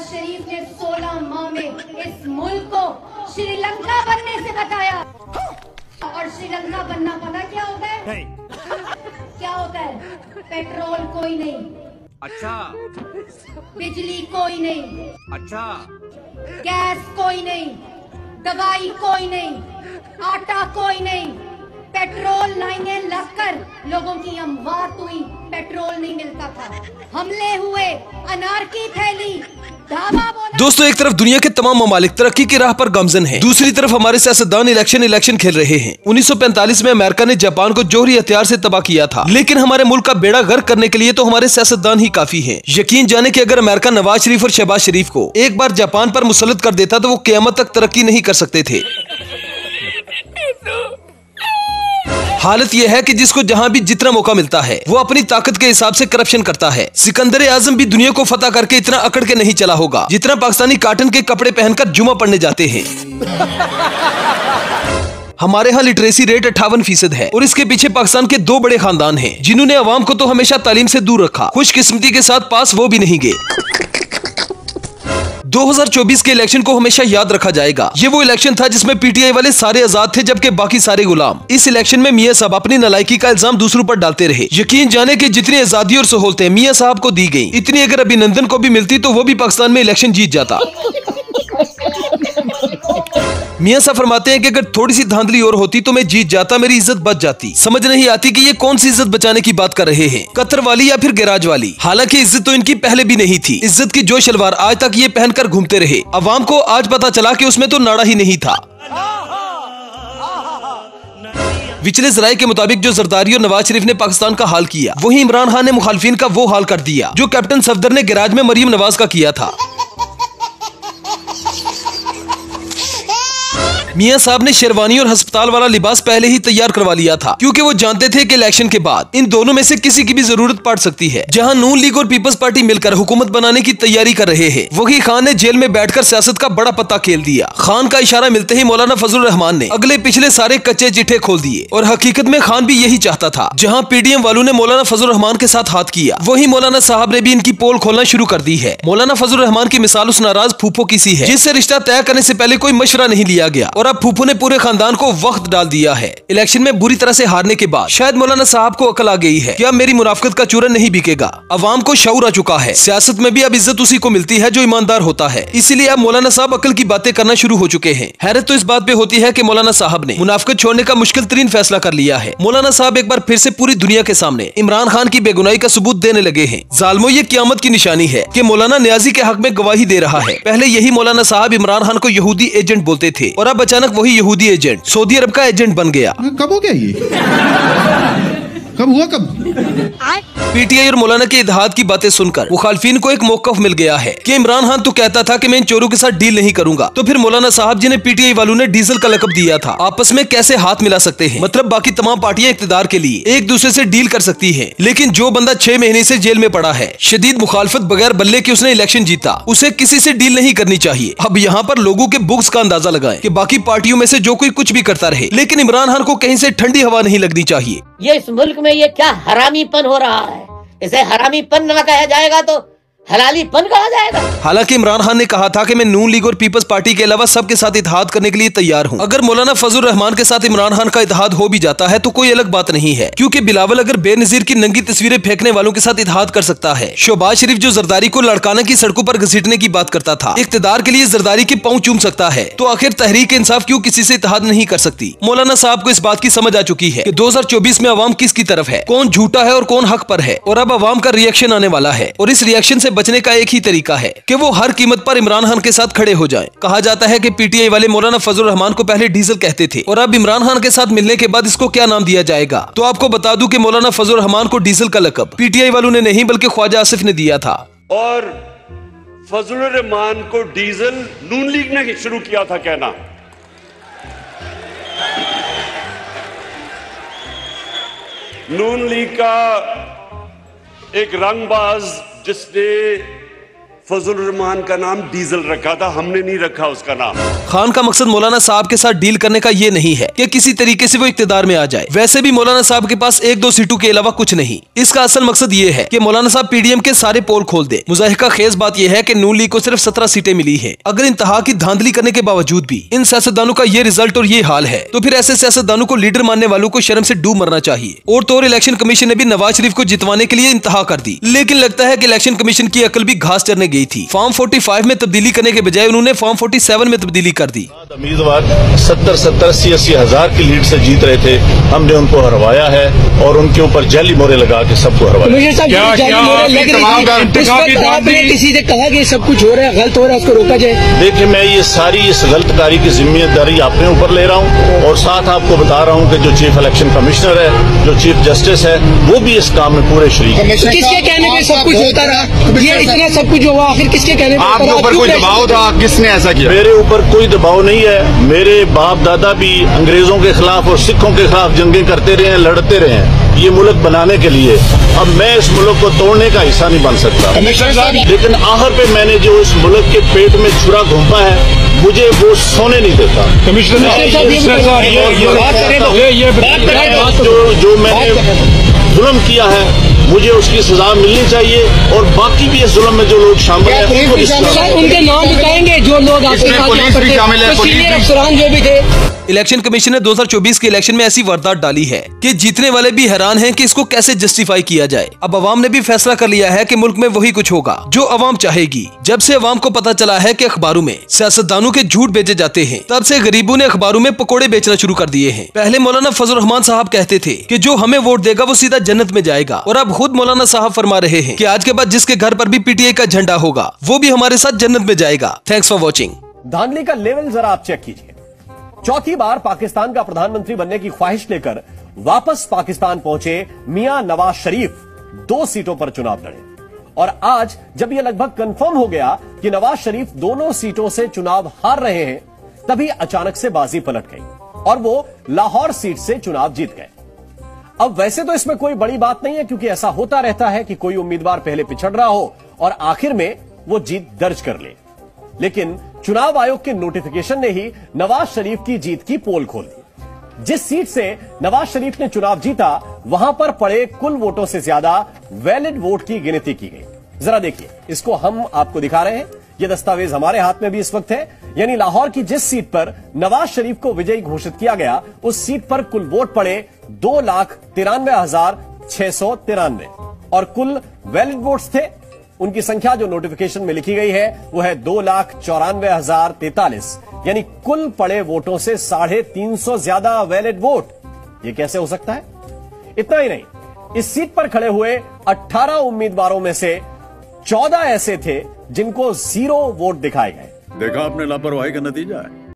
शरीफ ने 16 माह में इस मुल्क को श्रीलंका बनने से बचाया। और श्रीलंका बनना पता क्या होता है? नहीं। क्या होता है? पेट्रोल कोई नहीं, अच्छा। बिजली कोई नहीं, अच्छा। गैस कोई नहीं, दवाई कोई नहीं, आटा कोई नहीं, पेट्रोल लाइनें लगकर लोगों की अमवात हुई, पेट्रोल नहीं मिलता था, हमले हुए, अनारकी फैली, धावा बोला। दोस्तों, एक तरफ दुनिया के तमाम ममालिक तरक्की की राह पर गामजन हैं, दूसरी तरफ हमारे सियासतदान इलेक्शन खेल रहे हैं। 1945 में अमेरिका ने जापान को जौहरी हथियार से तबाह किया था, लेकिन हमारे मुल्क का बेड़ा गर्क करने के लिए तो हमारे सियासतदान ही काफी हैं। यकीन जाने कि अगर अमेरिका नवाज शरीफ और शहबाज शरीफ को एक बार जापान पर मुसल्लत कर देता तो वो क़यामत तक तरक्की नहीं कर सकते थे। हालत यह है कि जिसको जहां भी जितना मौका मिलता है वो अपनी ताकत के हिसाब से करप्शन करता है। सिकंदर आजम भी दुनिया को फतह करके इतना अकड़ के नहीं चला होगा जितना पाकिस्तानी कॉटन के कपड़े पहनकर जुमा पढ़ने जाते हैं। हमारे यहाँ लिटरेसी रेट 58% है और इसके पीछे पाकिस्तान के 2 बड़े खानदान हैं जिन्होंने अवाम को तो हमेशा तालीम से दूर रखा, खुशकिस्मती के साथ पास वो भी नहीं गए। 2024 के इलेक्शन को हमेशा याद रखा जाएगा। ये वो इलेक्शन था जिसमें पीटीआई वाले सारे आजाद थे जबकि बाकी सारे गुलाम। इस इलेक्शन में मियां साहब अपनी नालायकी का इल्जाम दूसरों पर डालते रहे। यकीन जाने कि जितनी आजादी और सहूलतें मियां साहब को दी गई, इतनी अगर अभिनंदन को भी मिलती तो वो भी पाकिस्तान में इलेक्शन जीत जाता। मियां साहब फरमाते हैं कि अगर थोड़ी सी धांधली और होती तो मैं जीत जाता, मेरी इज्जत बच जाती। समझ नहीं आती कि ये कौन सी इज्जत बचाने की बात कर रहे हैं, कतर वाली या फिर गैराज वाली। हालांकि इज्जत तो इनकी पहले भी नहीं थी। इज्जत की जो शलवार आज तक ये पहनकर घूमते रहे, अवाम को आज पता चला कि उसमें तो नाड़ा ही नहीं था। विचले जराये के मुताबिक जो जरदारी और नवाज शरीफ ने पाकिस्तान का हाल किया, वही इमरान खान ने मुखालिफिन का वो हाल कर दिया जो कैप्टन सफदर ने गैराज में मरियम नवाज का किया था। मियां साहब ने शेरवानी और अस्पताल वाला लिबास पहले ही तैयार करवा लिया था क्योंकि वो जानते थे कि इलेक्शन के बाद इन दोनों में से किसी की भी जरूरत पड़ सकती है। जहां नून लीग और पीपल्स पार्टी मिलकर हुकूमत बनाने की तैयारी कर रहे हैं, वही खान ने जेल में बैठकर सियासत का बड़ा पत्ता खेल दिया। खान का इशारा मिलते ही मौलाना फजलुर रहमान ने अगले पिछले सारे कच्चे चिट्ठे खोल दिए और हकीकत में खान भी यही चाहता था। जहाँ पीडीएम वालों ने मौलाना फजलुर रहमान के साथ हाथ किया, वही मौलाना साहब ने भी इनकी पोल खोलना शुरू कर दी है। मौलाना फजलुर रहमान की मिसाल उस नाराज फूफो की सी है जिससे रिश्ता तय करने से पहले कोई मशवरा नहीं लिया गया और अब फूफो ने पूरे खानदान को वक्त डाल दिया है। इलेक्शन में बुरी तरह से हारने के बाद शायद मौलाना साहब को अकल आ गई है कि अब मेरी मुनाफिकत का चूरन नहीं बिकेगा। अवाम को शऊर आ चुका है, सियासत में भी अब इज्जत उसी को मिलती है जो ईमानदार होता है। इसीलिए अब मौलाना साहब अकल की बातें करना शुरू हो चुके हैं। हैरत तो इस बात पे होती है कि मौलाना साहब ने मुनाफिकत छोड़ने का मुश्किल तरीन फैसला कर लिया है। मौलाना साहब एक बार फिर से पूरी दुनिया के सामने इमरान खान की बेगुनाही का सबूत देने लगे हैं। जालिमों, ये क़यामत की निशानी है कि मौलाना न्याजी के हक में गवाही दे रहा है। पहले यही मौलाना साहब इमरान खान को यहूदी एजेंट बोलते थे और अब अचानक वही यहूदी एजेंट सऊदी अरब का एजेंट बन गया। कब हो गया ये? कब हुआ कब? पीटीआई और मौलाना के इत्तेहाद की बातें सुनकर मुखालिफिन को एक मौकफ मिल गया है कि इमरान खान तो कहता था कि मैं इन चोरों के साथ डील नहीं करूंगा, तो फिर मौलाना साहब जिन्हें पीटीआई वालों ने डीजल का लकब दिया था, आपस में कैसे हाथ मिला सकते हैं? मतलब बाकी तमाम पार्टियां इक्तिदार के लिए एक दूसरे से डील कर सकती है, लेकिन जो बंदा 6 महीने से जेल में पड़ा है, शदीद मुखालफत बगैर बल्ले के उसने इलेक्शन जीता, उसे किसी से डील नहीं करनी चाहिए। अब यहाँ पर लोगों के बुक्स का अंदाजा लगाएं कि बाकी पार्टियों में से जो कोई कुछ भी करता रहे, लेकिन इमरान खान को कहीं से ठंडी हवा नहीं लगनी चाहिए। ये इस मुल्क में ये क्या हरामीपन हो रहा है? इसे हरामीपन न कहा जाएगा तो हलालीपन कहा जाएगा। हालांकि इमरान खान ने कहा था कि मैं नून लीग और पीपल्स पार्टी के अलावा सबके साथ इत्तेहाद करने के लिए तैयार हूं। अगर मौलाना फजलुर रहमान के साथ इमरान खान का इत्तेहाद हो भी जाता है तो कोई अलग बात नहीं है, क्योंकि बिलावल अगर बेनजीर की नंगी तस्वीरें फेंकने वालों के साथ इत्तेहाद कर सकता है, शहबाज शरीफ जो जरदारी को लड़काना की सड़कों पर घसीटने की बात करता था, इख्तिदार के लिए जरदारी के पांव चूम सकता है, तो आखिर तहरीक इंसाफ क्यों किसी से इत्तेहाद नहीं कर सकती? मौलाना साहब को इस बात की समझ आ चुकी है कि 2024 में अवाम किसकी तरफ है, कौन झूठा है और कौन हक पर है, और अब अवाम का रिएक्शन आने वाला है। और इस रिएक्शन से बचने का एक ही तरीका है कि वो हर कीमत पर इमरान खान के साथ खड़े हो जाएं। कहा जाता है कि पीटीआई वाले मौलाना फजलुर रहमान को पहले डीजल कहते थे और अब इमरान खान के साथ मिलने के बाद इसको क्या नाम दिया जाएगा? तो आपको बता दूं कि मौलाना फजलुर रहमान को डीजल का लकब पीटीआई वालों ने नहीं बल्कि ख्वाजा आसिफ ने दिया था। और फजलुर रहमान को डीजल नून लीग ने शुरू किया था कहना। नून लीग का एक रंगबाज जिसने फजलुर रहमान का नाम डीजल रखा था, हमने नहीं रखा उसका नाम। खान का मकसद मौलाना साहब के साथ डील करने का ये नहीं है कि किसी तरीके से वो इख्तिदार में आ जाए। वैसे भी मौलाना साहब के पास 1-2 सीटों के अलावा कुछ नहीं। इसका असल मकसद ये है कि मौलाना साहब पीडीएम के सारे पोल खोल दे। मुज़ाहिका खेज बात यह है कि नून लीग को सिर्फ 17 सीटें मिली है। अगर इंतहा की धांधली करने के बावजूद भी इन सियासतदानों का ये रिजल्ट और ये हाल है, तो फिर ऐसे सियासतदानों को लीडर मानने वालों को शर्म से डूब मरना चाहिए। और तो और इलेक्शन कमीशन ने भी नवाज शरीफ को जितवाने के लिए इंतहा कर दी, लेकिन लगता है कि इलेक्शन कमीशन की अकल भी घास चरने गई थी। फॉर्म 45 में तब्दीली करने के बजाय उन्होंने फॉर्म 47 में तब्दीली कर दी। उम्मीदवार 70-80 हजार की लीड से जीत रहे थे, हमने उनको हरवाया है और उनके ऊपर जाली मोहरे लगा के सबको हरवाया। किसी से कहा कि सब कुछ हो रहा है, गलत हो रहा है, उसको रोका जाए। देखिए, मैं ये सारी इस गलतकारी की जिम्मेदारी अपने ऊपर ले रहा हूँ और साथ आपको बता रहा हूँ कि जो चीफ इलेक्शन कमिश्नर है, जो चीफ जस्टिस है, वो भी इस काम में पूरे शरीक है। किसके कहने पे सब कुछ होता रहा? ये इतना सब कुछ हुआ, आखिर किसके कहने पे? आपके ऊपर कोई दबाव था? किसने ऐसा किया? मेरे ऊपर कोई दबाव नहीं है। मेरे बाप दादा भी अंग्रेजों के खिलाफ और सिखों के खिलाफ जंगें करते रहे हैं, लड़ते रहे हैं ये मुल्क बनाने के लिए। अब मैं इस मुल्क को तोड़ने का हिस्सा नहीं बन सकता, लेकिन आखिर पे मैंने जो इस मुल्क के पेट में छुरा घोंपा है, मुझे वो सोने नहीं देता। जो मैंने जुल्म किया है, मुझे उसकी सजा मिलनी चाहिए और बाकी भी इस जुल्म में जो लोग शामिल हैं उनके नाम बताएंगे जो लोग सीनियर अफसरान जो भी थे। इलेक्शन कमीशन ने 2024 के इलेक्शन में ऐसी वारदात डाली है कि जीतने वाले भी हैरान हैं कि इसको कैसे जस्टिफाई किया जाए। अब अवाम ने भी फैसला कर लिया है कि मुल्क में वही कुछ होगा जो अवाम चाहेगी। जब से अवाम को पता चला है कि अखबारों में सियासतदानों के झूठ बेचे जाते हैं, तब से गरीबों ने अखबारों में पकोड़े बेचना शुरू कर दिए हैं। पहले मौलाना फजलुर रहमान साहब कहते थे कि जो हमें वोट देगा वो सीधा जन्नत में जाएगा, और अब खुद मौलाना साहब फरमा रहे हैं कि आज के बाद जिसके घर पर भी पीटीआई का झंडा होगा वो भी हमारे साथ जन्नत में जाएगा। Thanks for watching. धांधली का लेवल जरा आप चेक कीजिए। चौथी बार पाकिस्तान का प्रधानमंत्री बनने की ख्वाहिश लेकर वापस पाकिस्तान पहुंचे मियां नवाज शरीफ 2 सीटों पर चुनाव लड़े, और आज जब यह लगभग कंफर्म हो गया कि नवाज शरीफ दोनों सीटों से चुनाव हार रहे हैं, तभी अचानक से बाजी पलट गई और वो लाहौर सीट से चुनाव जीत गए। अब वैसे तो इसमें कोई बड़ी बात नहीं है, क्योंकि ऐसा होता रहता है कि कोई उम्मीदवार पहले पिछड़ रहा हो और आखिर में वो जीत दर्ज कर ले, लेकिन चुनाव आयोग के नोटिफिकेशन ने ही नवाज शरीफ की जीत की पोल खोल दी। जिस सीट से नवाज शरीफ ने चुनाव जीता, वहां पर पड़े कुल वोटों से ज्यादा वैलिड वोट की गिनती की गई। जरा देखिए, इसको हम आपको दिखा रहे हैं। यह दस्तावेज हमारे हाथ में भी इस वक्त है। यानी लाहौर की जिस सीट पर नवाज शरीफ को विजयी घोषित किया गया, उस सीट पर कुल वोट पड़े 2,93,693 और कुल वैलिड वोट्स थे, उनकी संख्या जो नोटिफिकेशन में लिखी गई है वो है 2,94,043। यानी कुल पड़े वोटों से 350 ज्यादा वैलिड वोट। ये कैसे हो सकता है? इतना ही नहीं, इस सीट पर खड़े हुए 18 उम्मीदवारों में से 14 ऐसे थे जिनको 0 वोट दिखाए गए। देखा आपने लापरवाही का नतीजा है।